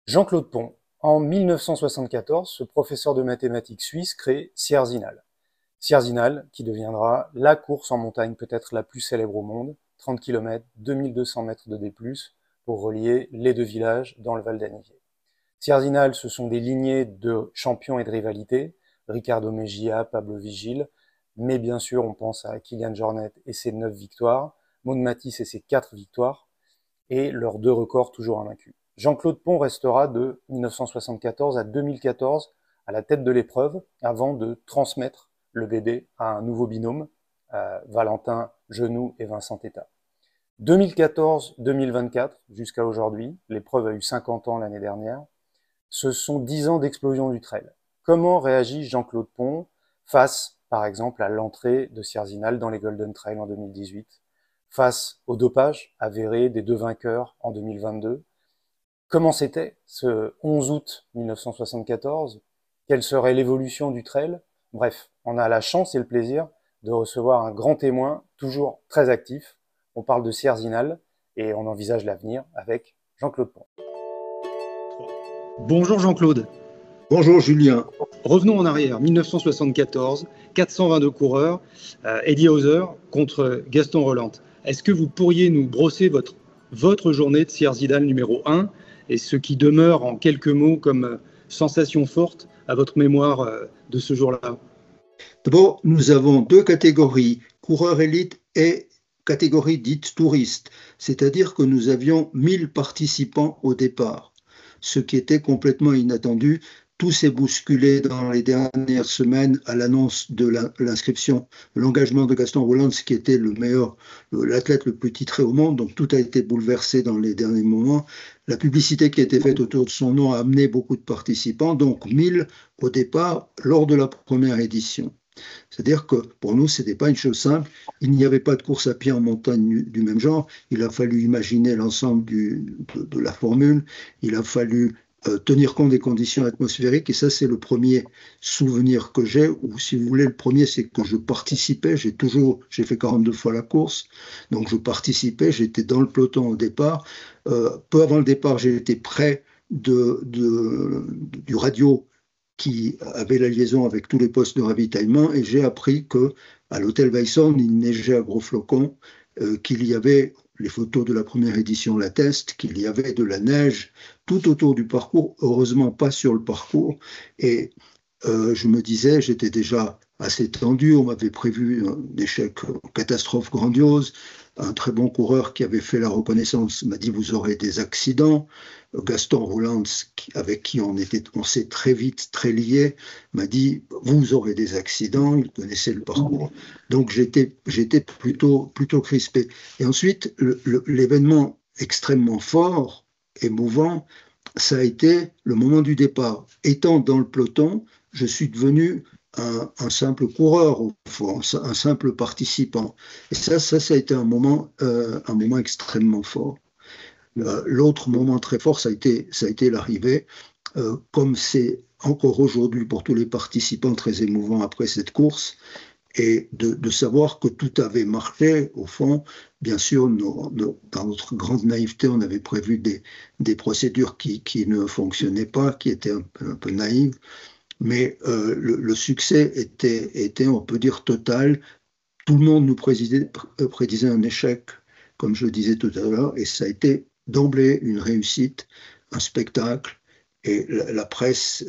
Jean-Claude Pont. En 1974, ce professeur de mathématiques suisse crée Sierzinal. Sierzinal, qui deviendra la course en montagne peut-être la plus célèbre au monde, 30 km, 2200 mètres de D+, pour relier les deux villages dans le Val d'Anivier. Sierzinal, ce sont des lignées de champions et de rivalité, Ricardo Mejia, Pablo Vigil, mais bien sûr on pense à Kilian Jornet et ses 9 victoires, Maud Matisse et ses 4 victoires, et leurs 2 records toujours invaincus. Jean-Claude Pont restera de 1974 à 2014 à la tête de l'épreuve avant de transmettre le bébé à un nouveau binôme, Valentin Genoux et Vincent Teta. 2014-2024 jusqu'à aujourd'hui, l'épreuve a eu 50 ans l'année dernière, ce sont 10 ans d'explosion du trail. Comment réagit Jean-Claude Pont face, par exemple, à l'entrée de Sierzinal dans les Golden Trail en 2018, face au dopage avéré des 2 vainqueurs en 2022? Comment c'était ce 11 août 1974? Quelle serait l'évolution du trail? Bref, on a la chance et le plaisir de recevoir un grand témoin, toujours très actif. On parle de Sierzinal et on envisage l'avenir avec Jean-Claude Pont. Bonjour Jean-Claude. Bonjour Julien. Revenons en arrière, 1974, 422 coureurs, Eddie Hauser contre Gaston Rolland. Est-ce que vous pourriez nous brosser votre journée de Sierzinal numéro 1 et ce qui demeure en quelques mots comme sensation forte à votre mémoire de ce jour-là? D'abord, nous avons 2 catégories, coureurs élites et catégorie dite touriste, c'est-à-dire que nous avions 1000 participants au départ, ce qui était complètement inattendu. Tout s'est bousculé dans les dernières semaines à l'annonce de l'inscription, l'engagement de Gaston Rolland, qui était le meilleur, l'athlète le plus titré au monde. Donc tout a été bouleversé dans les derniers moments. La publicité qui a été faite autour de son nom a amené beaucoup de participants, donc 1000 au départ lors de la première édition. C'est-à-dire que pour nous, ce n'était pas une chose simple. Il n'y avait pas de course à pied en montagne du même genre. Il a fallu imaginer l'ensemble de la formule. Il a fallu tenir compte des conditions atmosphériques. Et ça, c'est le premier souvenir que j'ai. Ou si vous voulez, le premier, c'est que je participais. J'ai fait 42 fois la course. Donc je participais. J'étais dans le peloton au départ. Peu avant le départ, j'ai été près du radio qui avait la liaison avec tous les postes de ravitaillement, et j'ai appris que à l'hôtel Weisshorn, il neigeait à gros flocons, qu'il y avait, les photos de la première édition l'attestent, qu'il y avait de la neige tout autour du parcours, heureusement pas sur le parcours, et je me disais, j'étais déjà assez tendu, on m'avait prévu un échec, une catastrophe grandiose. Un très bon coureur qui avait fait la reconnaissance m'a dit vous aurez des accidents. Gaston Rolland, avec qui on s'est très vite très lié, m'a dit vous aurez des accidents. Il connaissait le parcours, donc j'étais plutôt crispé. Et ensuite l'événement extrêmement fort, émouvant, ça a été le moment du départ. Étant dans le peloton, je suis devenu un simple coureur, au fond, un simple participant. Et ça a été un moment extrêmement fort. L'autre moment très fort, ça a été l'arrivée. Comme c'est encore aujourd'hui pour tous les participants très émouvant après cette course, et de savoir que tout avait marché, au fond. Bien sûr, dans notre grande naïveté, on avait prévu des procédures qui ne fonctionnaient pas, qui étaient un peu naïves, mais le succès était, on peut dire, total. Tout le monde nous prédisait un échec, comme je le disais tout à l'heure, et ça a été d'emblée une réussite, un spectacle, et la presse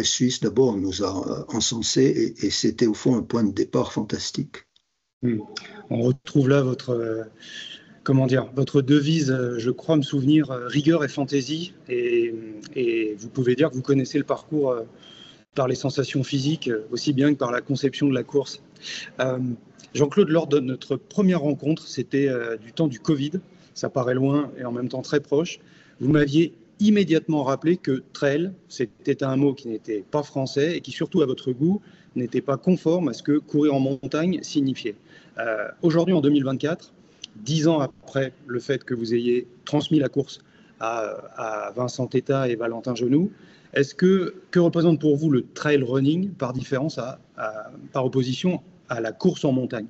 suisse d'abord nous a encensés, et c'était au fond un point de départ fantastique. On retrouve là votre devise, je crois me souvenir, rigueur et fantaisie, et vous pouvez dire que vous connaissez le parcours par les sensations physiques aussi bien que par la conception de la course. Jean-Claude, lors de notre première rencontre, c'était du temps du Covid, ça paraît loin et en même temps très proche, vous m'aviez immédiatement rappelé que trail, c'était un mot qui n'était pas français et qui, surtout à votre goût, n'était pas conforme à ce que courir en montagne signifiait. Aujourd'hui, en 2024, 10 ans après le fait que vous ayez transmis la course à Vincent Teta et Valentin Genoux, que représente pour vous le trail running par différence par opposition à la course en montagne?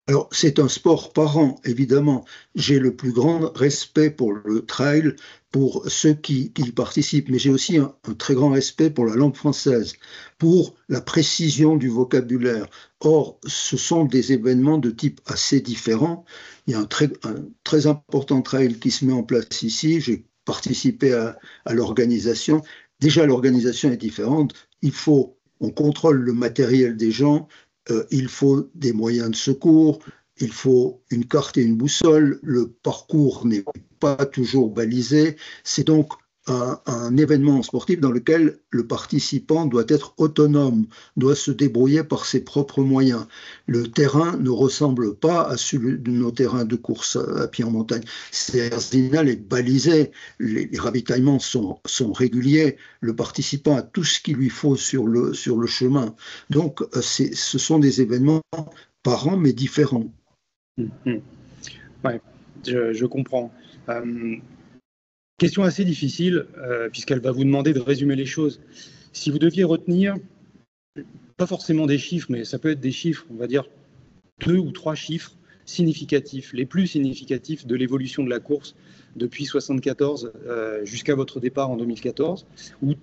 Alors, c'est un sport par an, évidemment. J'ai le plus grand respect pour le trail, pour ceux qui y participent, mais j'ai aussi un très grand respect pour la langue française, pour la précision du vocabulaire. Or, ce sont des événements de type assez différent. Il y a un très important trail qui se met en place ici. J'ai participé à l'organisation. Déjà, l'organisation est différente. On contrôle le matériel des gens, il faut des moyens de secours, il faut une carte et une boussole, le parcours n'est pas toujours balisé. C'est donc un événement sportif dans lequel le participant doit être autonome, doit se débrouiller par ses propres moyens. Le terrain ne ressemble pas à celui de nos terrains de course à pied en montagne. Cerzinal est balisé, les ravitaillements sont réguliers, le participant a tout ce qu'il lui faut sur le chemin. Donc, ce sont des événements par an, mais différents. Ouais, je comprends. Question assez difficile, puisqu'elle va vous demander de résumer les choses. Si vous deviez retenir, pas forcément des chiffres, mais ça peut être des chiffres, on va dire 2 ou 3 chiffres significatifs, les plus significatifs de l'évolution de la course depuis 1974 jusqu'à votre départ en 2014, ou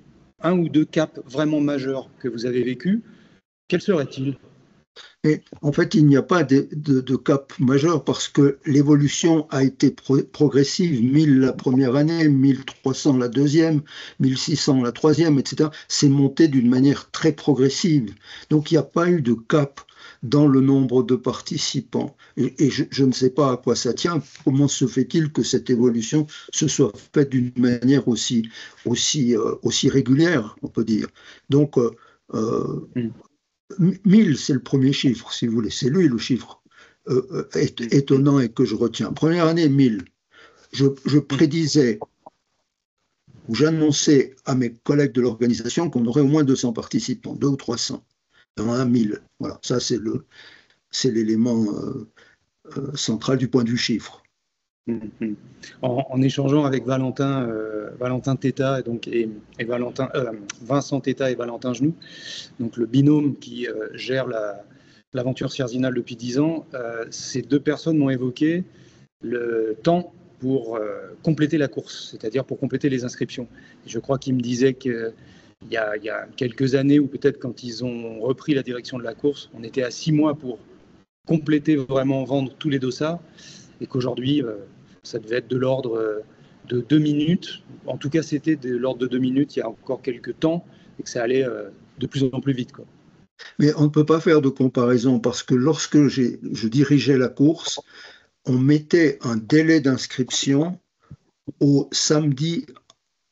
1 ou 2 caps vraiment majeurs que vous avez vécus, quels seraient-ils? Et en fait, il n'y a pas de cap majeur parce que l'évolution a été progressive. 1000 la première année, 1300 la deuxième, 1600 la troisième, etc. C'est monté d'une manière très progressive. Donc, il n'y a pas eu de cap dans le nombre de participants. Et je ne sais pas à quoi ça tient. Comment se fait-il que cette évolution se soit faite d'une manière aussi régulière, on peut dire. Donc, 1000, c'est le premier chiffre, si vous voulez. C'est lui le chiffre étonnant et que je retiens. Première année, 1000. Je prédisais ou j'annonçais à mes collègues de l'organisation qu'on aurait au moins 200 participants, 200 ou 300. Dans un 1000. Voilà, ça c'est l'élément central du point de vue chiffre. En échangeant avec Valentin Teta et Vincent Teta et Valentin Genoux, donc le binôme qui gère l'aventure Cerzinal depuis 10 ans, ces deux personnes m'ont évoqué le temps pour compléter la course, c'est-à-dire pour compléter les inscriptions. Et je crois qu'ils me disaient qu'il y a quelques années, ou peut-être quand ils ont repris la direction de la course, on était à 6 mois pour compléter, vraiment vendre tous les dossards, et qu'aujourd'hui, ça devait être de l'ordre de 2 minutes. En tout cas, c'était de l'ordre de 2 minutes il y a encore quelques temps, et que ça allait de plus en plus vite, quoi. Mais on ne peut pas faire de comparaison parce que lorsque je dirigeais la course, on mettait un délai d'inscription au samedi,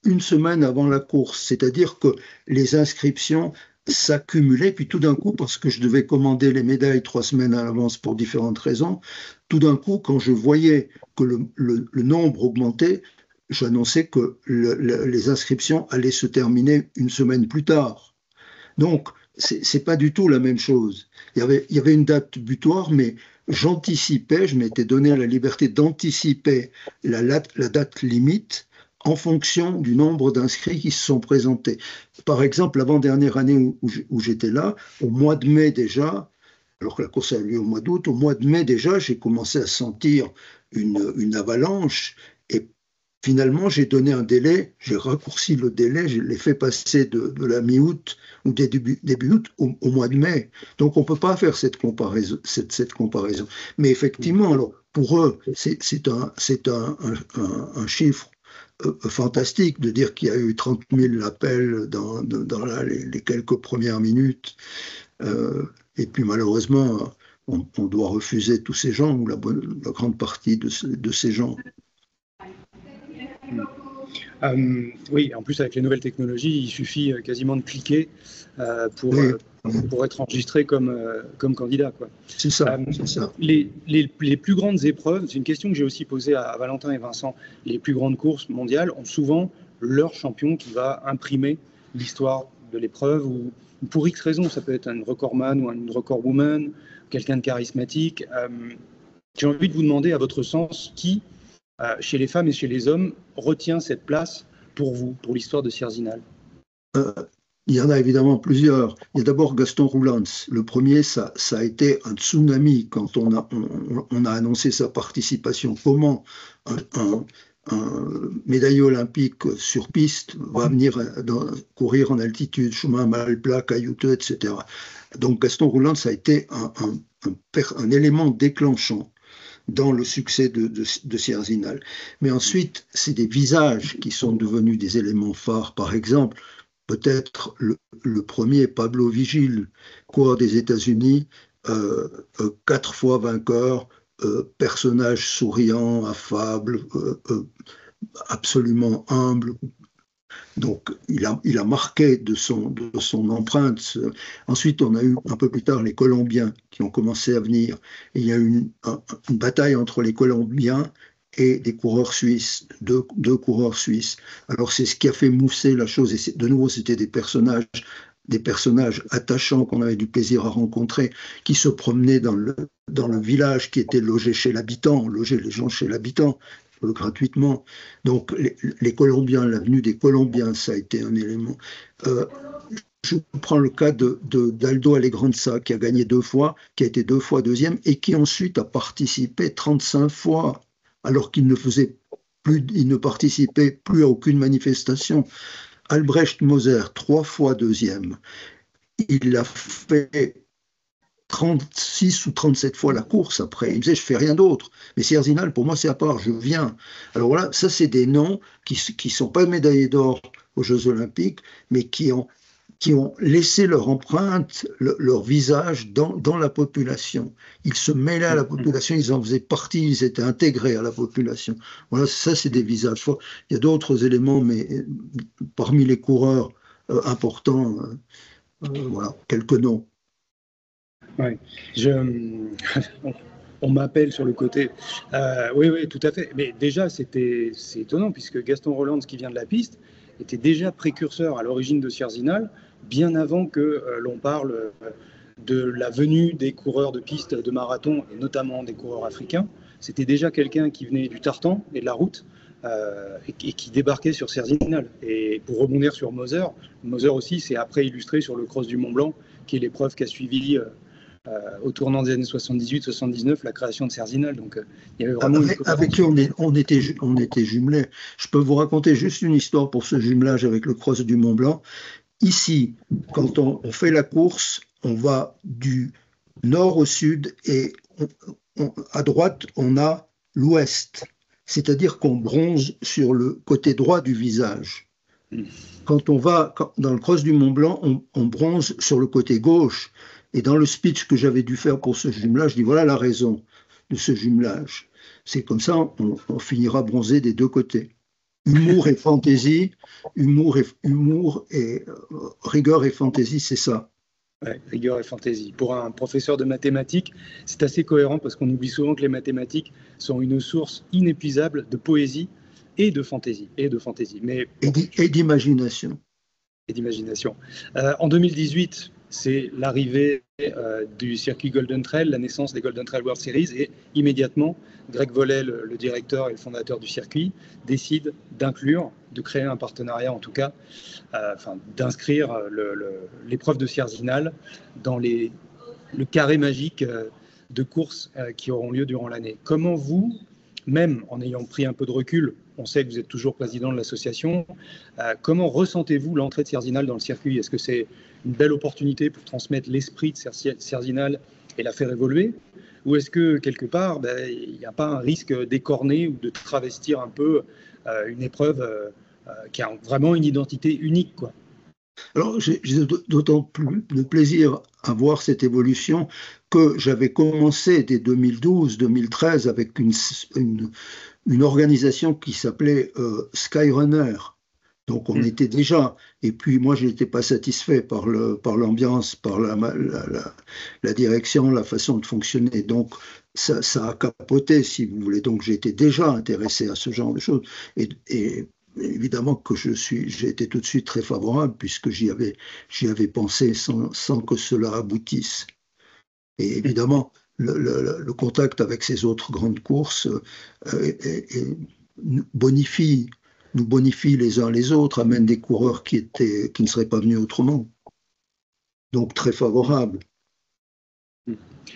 une semaine avant la course. C'est-à-dire que les inscriptions s'accumulaient, puis tout d'un coup, parce que je devais commander les médailles 3 semaines à l'avance pour différentes raisons, tout d'un coup, quand je voyais que le nombre augmentait, j'annonçais que les inscriptions allaient se terminer une semaine plus tard. Donc, c'est pas du tout la même chose. Il y avait une date butoir, mais j'anticipais, je m'étais donné la liberté d'anticiper la date limite en fonction du nombre d'inscrits qui se sont présentés. Par exemple, l'avant-dernière année où j'étais là, au mois de mai déjà, alors que la course a eu lieu au mois d'août, au mois de mai déjà, j'ai commencé à sentir une avalanche et finalement, j'ai donné un délai, j'ai raccourci le délai, je l'ai fait passer de la mi-août ou début août au mois de mai. Donc, on ne peut pas faire cette comparaison. Mais effectivement, alors, pour eux, c'est un chiffre fantastique de dire qu'il y a eu 30 000 appels dans les quelques premières minutes. Et puis, malheureusement, on doit refuser tous ces gens ou la grande partie de ces gens. Oui, en plus avec les nouvelles technologies, il suffit quasiment de cliquer pour être enregistré comme candidat, quoi. C'est ça, c'est ça. Les plus grandes épreuves, c'est une question que j'ai aussi posée à Valentin et Vincent, les plus grandes courses mondiales ont souvent leur champion qui va imprimer l'histoire de l'épreuve, ou pour X raisons, ça peut être un recordman ou une recordwoman, quelqu'un de charismatique. J'ai envie de vous demander, à votre sens, qui chez les femmes et chez les hommes, retient cette place pour vous, pour l'histoire de Cerzinal? Il y en a évidemment plusieurs. Il y a d'abord Gaston Roulans. Le premier, ça a été un tsunami quand on a annoncé sa participation. Comment un, un médaillé olympique sur piste va venir courir en altitude, chemin mal plat, caillouteux, etc. Donc Gaston Roulans, ça a été un élément déclenchant dans le succès de Sierzinal. Mais ensuite, c'est des visages qui sont devenus des éléments phares. Par exemple, peut-être le premier, Pablo Vigil, coureur des États-Unis, 4 fois vainqueur, personnage souriant, affable, absolument humble. Donc, il a marqué de son empreinte. Ensuite, on a eu un peu plus tard les Colombiens qui ont commencé à venir. Et il y a eu une bataille entre les Colombiens et des coureurs suisses, deux coureurs suisses. Alors, c'est ce qui a fait mousser la chose. Et de nouveau, c'était des personnages attachants qu'on avait du plaisir à rencontrer, qui se promenaient dans le village qui était logé chez l'habitant, loger les gens chez l'habitant gratuitement. Donc les Colombiens, la venue des Colombiens, ça a été un élément. Je prends le cas d'Aldo Alegranza, qui a gagné 2 fois, qui a été 2 fois deuxième, et qui ensuite a participé 35 fois, alors qu'il ne participait plus à aucune manifestation. Albrecht Moser, 3 fois deuxième. Il a fait 36 ou 37 fois la course après. Il me disait, je fais rien d'autre. Mais Sierzinal, pour moi, c'est à part, je viens. Alors voilà, ça, c'est des noms qui sont pas médaillés d'or aux Jeux Olympiques, mais qui ont laissé leur empreinte, leur visage dans la population. Ils se mêlaient à la population, ils en faisaient partie, ils étaient intégrés à la population. Voilà, ça, c'est des visages. Il y a d'autres éléments, mais parmi les coureurs importants, voilà, quelques noms. Ouais. On m'appelle sur le côté. Oui, tout à fait. Mais déjà, c'est étonnant, puisque Gaston Roland, qui vient de la piste, était déjà précurseur à l'origine de Sierzinal, bien avant que l'on parle de la venue des coureurs de piste de marathon, et notamment des coureurs africains. C'était déjà quelqu'un qui venait du tartan et de la route, et qui débarquait sur Sierzinal. Et pour rebondir sur Moser aussi, c'est après illustré sur le cross du Mont Blanc, qui est l'épreuve qui a suivi au tournant des années 78-79, la création de Sierzinal. Donc, il y avait vraiment avec qui on était jumelés. Je peux vous raconter juste une histoire pour ce jumelage avec le cross du Mont Blanc. Ici, quand on fait la course, on va du nord au sud et à droite, on a l'ouest. C'est-à-dire qu'on bronze sur le côté droit du visage. Quand on va dans le cross du Mont Blanc, on bronze sur le côté gauche. Et dans le speech que j'avais dû faire pour ce jumelage, je dis voilà la raison de ce jumelage. C'est comme ça, on finira bronzé des deux côtés. Humour et fantaisie, humour et rigueur et fantaisie, c'est ça. Ouais, rigueur et fantaisie. Pour un professeur de mathématiques, c'est assez cohérent parce qu'on oublie souvent que les mathématiques sont une source inépuisable de poésie et de fantaisie. Et d'imagination. Et d'imagination. En 2018, c'est l'arrivée du circuit Golden Trail, la naissance des Golden Trail World Series, et immédiatement, Greg Vollet, le directeur et le fondateur du circuit, décide de créer un partenariat en tout cas, d'inscrire l'épreuve de Sierzinal dans le carré magique de courses qui auront lieu durant l'année. Comment vous, même en ayant pris un peu de recul, on sait que vous êtes toujours président de l'association, comment ressentez-vous l'entrée de Sierzinal dans le circuit? Est-ce que c'est une belle opportunité pour transmettre l'esprit de Sierzinal et la faire évoluer? Ou est-ce que, quelque part, il n'y a pas un risque d'écorner ou de travestir un peu une épreuve qui a vraiment une identité unique, quoi? Alors, j'ai d'autant plus de plaisir à voir cette évolution que j'avais commencé dès 2012-2013 avec une organisation qui s'appelait Skyrunner. Donc on était déjà, et puis moi je n'étais pas satisfait par l'ambiance, par la direction, la façon de fonctionner. Donc ça a capoté, si vous voulez. Donc j'ai été déjà intéressé à ce genre de choses. Et évidemment que j'ai été tout de suite très favorable puisque j'y avais pensé sans que cela aboutisse. Et évidemment, le contact avec ces autres grandes courses bonifie nous bonifie les uns les autres, amène des coureurs qui ne seraient pas venus autrement. Donc très favorable.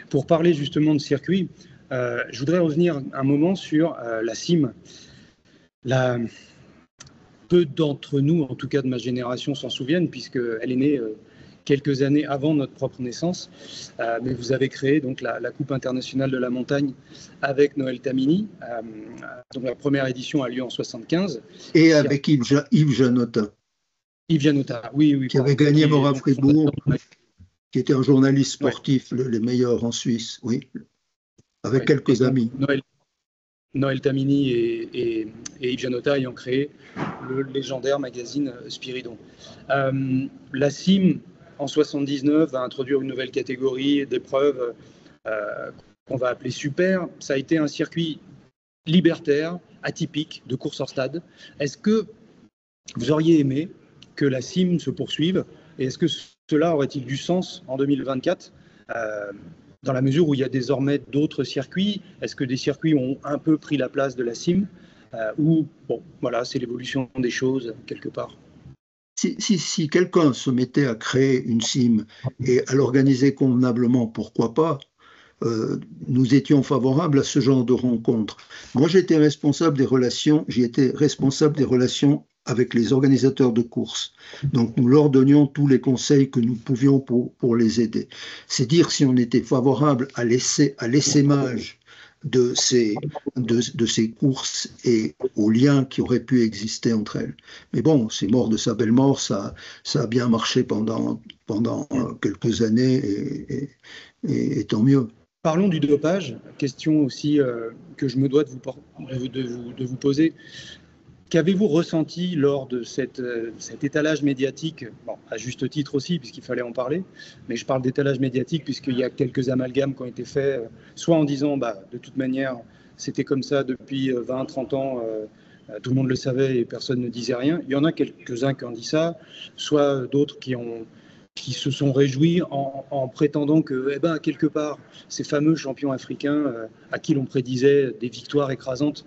Pour parler justement de circuit, je voudrais revenir un moment sur la CIM. Peu d'entre nous, en tout cas de ma génération, s'en souviennent, puisqu'elle est née quelques années avant notre propre naissance. Mais vous avez créé donc la Coupe internationale de la montagne avec Noël Tamini. Donc la première édition a lieu en 1975. Et avec Yves Janotta. Yves Janotta, oui. Qui avait gagné Mora-Fribourg, qui était un journaliste sportif, les meilleurs en Suisse, oui, avec quelques amis. Noël Tamini et Yves Janotta ayant créé le légendaire magazine Spiridon. La CIM, en 1979, va introduire une nouvelle catégorie d'épreuves qu'on va appeler super. Ça a été un circuit libertaire, atypique, de course hors stade. Est-ce que vous auriez aimé que la CIM se poursuive, et est-ce que cela aurait-il du sens en 2024 dans la mesure où il y a désormais d'autres circuits? Est-ce que des circuits ont un peu pris la place de la CIM ou bon, voilà, c'est l'évolution des choses quelque part? Si quelqu'un se mettait à créer une CIM et à l'organiser convenablement, pourquoi pas? Nous étions favorables à ce genre de rencontres. Moi, j'y étais responsable des relations avec les organisateurs de courses. Donc, nous leur donnions tous les conseils que nous pouvions pour les aider. C'est dire si on était favorable à l'essaimage de ces courses et aux liens qui auraient pu exister entre elles. Mais bon, c'est mort de sa belle mort, ça a bien marché pendant quelques années et tant mieux. Parlons du dopage, question aussi que je me dois de vous poser. Qu'avez-vous ressenti lors de cet étalage médiatique, bon, à juste titre aussi, puisqu'il fallait en parler, mais je parle d'étalage médiatique puisqu'il y a quelques amalgames qui ont été faits, soit en disant, de toute manière, c'était comme ça depuis 20, 30 ans, tout le monde le savait et personne ne disait rien. Il y en a quelques-uns qui ont dit ça, soit d'autres qui se sont réjouis en prétendant que, quelque part, ces fameux champions africains à qui l'on prédisait des victoires écrasantes,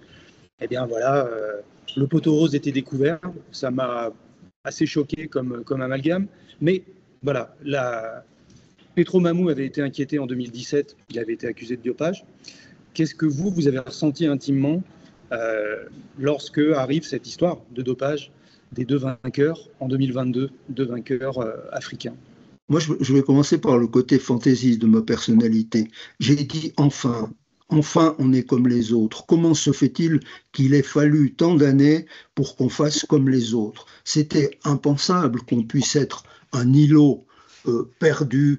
le poteau rose était découvert. Ça m'a assez choqué comme amalgame. Mais voilà, Petro Mamou avait été inquiété en 2017. Il avait été accusé de dopage. Qu'est-ce que vous avez ressenti intimement lorsque arrive cette histoire de dopage des deux vainqueurs en 2022, deux vainqueurs africains? Moi, je vais commencer par le côté fantaisie de ma personnalité. J'ai dit enfin, on est comme les autres. Comment se fait-il qu'il ait fallu tant d'années pour qu'on fasse comme les autres? C'était impensable qu'on puisse être un îlot perdu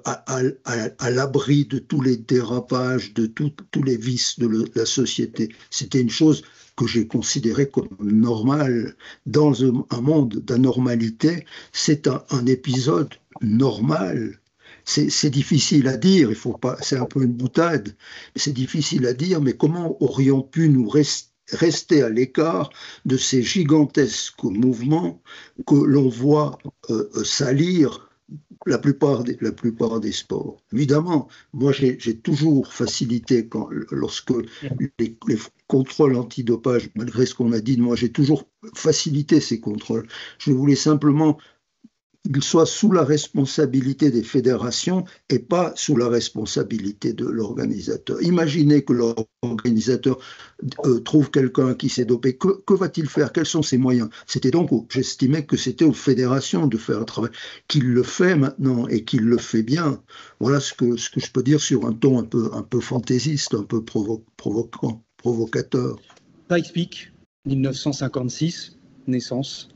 à l'abri de tous les dérapages, de tous les vices de la société. C'était une chose que j'ai considérée comme normale. Dans un monde d'anormalité, c'est un épisode normal. C'est difficile à dire, il faut pas, c'est un peu une boutade, c'est difficile à dire, mais comment aurions pu nous rester à l'écart de ces gigantesques mouvements que l'on voit salir la plupart des sports. Évidemment, moi j'ai toujours facilité lorsque les contrôles antidopage, malgré ce qu'on a dit, moi j'ai toujours facilité ces contrôles. Je voulais simplement qu'il soit sous la responsabilité des fédérations et pas sous la responsabilité de l'organisateur. Imaginez que l'organisateur trouve quelqu'un qui s'est dopé. Que va-t-il faire? Quels sont ses moyens? C'était donc, j'estimais que c'était aux fédérations de faire un travail. Qu'il le fait maintenant et qu'il le fait bien. Voilà ce que je peux dire sur un ton un peu fantaisiste, un peu provocateur. Pikes Peak, 1956, naissance.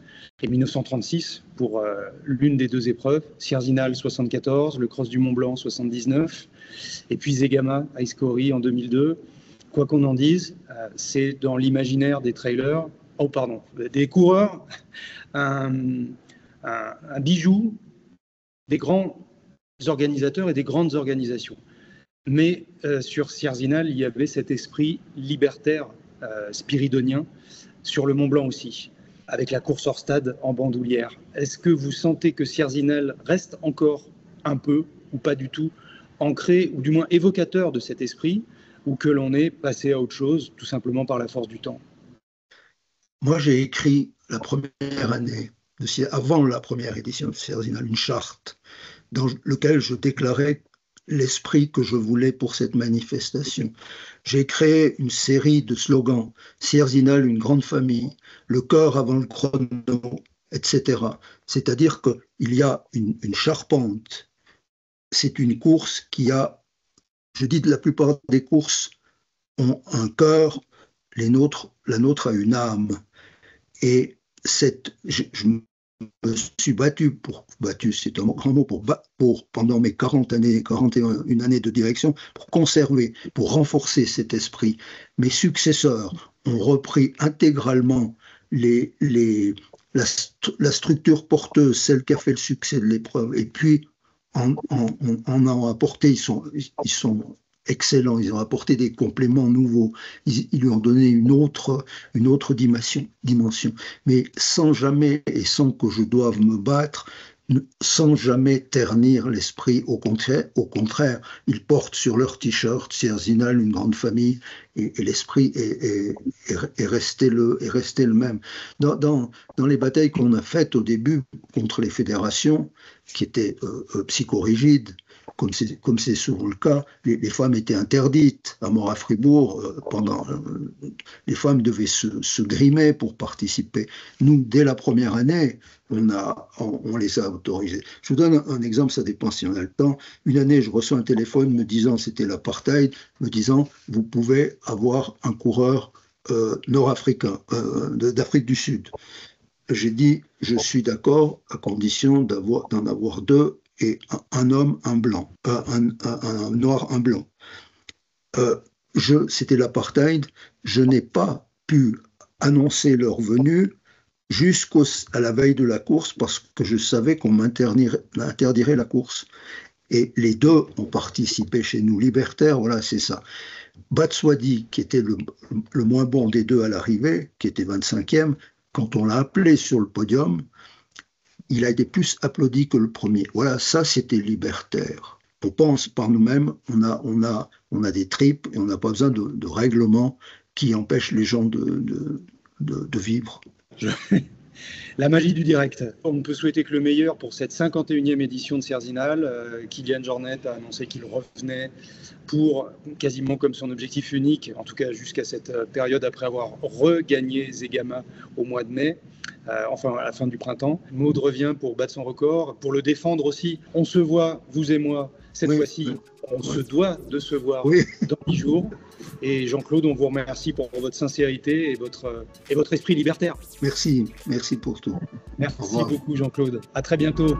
Et 1936 pour l'une des deux épreuves, Sierzinal 74, le Cross du Mont Blanc 79, et puis Zegama à Iskori en 2002. Quoi qu'on en dise, c'est dans l'imaginaire des trailers, des coureurs, un bijou des grands organisateurs et des grandes organisations. Mais sur Sierzinal, il y avait cet esprit libertaire, spiridonien, sur le Mont Blanc aussi, avec la course hors stade en bandoulière. Est-ce que vous sentez que Sierzinal reste encore un peu, ou pas du tout, ancré, ou du moins évocateur de cet esprit, ou que l'on est passé à autre chose, tout simplement par la force du temps? Moi, j'ai écrit la première année, avant la première édition de Sierzinal, une charte dans laquelle je déclarais l'esprit que je voulais pour cette manifestation. J'ai créé une série de slogans, Sierzinal, une grande famille, le cœur avant le chrono, etc. C'est-à-dire qu'il y a une charpente. C'est une course qui a, je dis la plupart des courses ont un cœur, la nôtre a une âme. Et je me suis battu, c'est un grand mot, pendant mes 41 années de direction, pour conserver, pour renforcer cet esprit. Mes successeurs ont repris intégralement la structure porteuse, celle qui a fait le succès de l'épreuve, et puis en apporté, ils sont excellents, ils ont apporté des compléments nouveaux, ils lui ont donné une autre dimension, mais sans jamais, et sans que je doive me battre, sans jamais ternir l'esprit. Au contraire, ils portent sur leur t-shirt Sierzinal, une grande famille, et l'esprit est resté le même. Dans les batailles qu'on a faites au début contre les fédérations, qui étaient psychorigides, comme c'est souvent le cas, les femmes étaient interdites. À Mora-Fribourg, les femmes devaient se grimer pour participer. Nous, dès la première année, on les a autorisées. Je vous donne un exemple, ça dépend si on a le temps. Une année, je reçois un téléphone me disant, c'était l'apartheid, me disant, vous pouvez avoir un coureur nord-africain, d'Afrique du Sud. J'ai dit, je suis d'accord à condition d'en avoir deux, et un homme, un blanc, un noir, un blanc. C'était l'apartheid, je n'ai pas pu annoncer leur venue jusqu'à la veille de la course parce que je savais qu'on m'interdirait la course. Et les deux ont participé chez nous, libertaires, voilà, c'est ça. Batswadi, qui était le moins bon des deux à l'arrivée, qui était 25e, quand on l'a appelé sur le podium, il a été plus applaudi que le premier. Voilà, ça c'était libertaire. On pense par nous-mêmes, on a des tripes et on n'a pas besoin de règlements qui empêchent les gens de vivre. La magie du direct. On ne peut souhaiter que le meilleur pour cette 51e édition de Sierzinal. Kilian Jornet a annoncé qu'il revenait pour quasiment comme son objectif unique, en tout cas jusqu'à cette période après avoir regagné Zegama au mois de mai. Enfin à la fin du printemps. Maud revient pour battre son record, pour le défendre aussi. On se voit, vous et moi, cette fois-ci, on se doit de se voir dans 10 jours. Et Jean-Claude, on vous remercie pour votre sincérité et votre esprit libertaire. Merci pour tout. Merci beaucoup Jean-Claude. À très bientôt.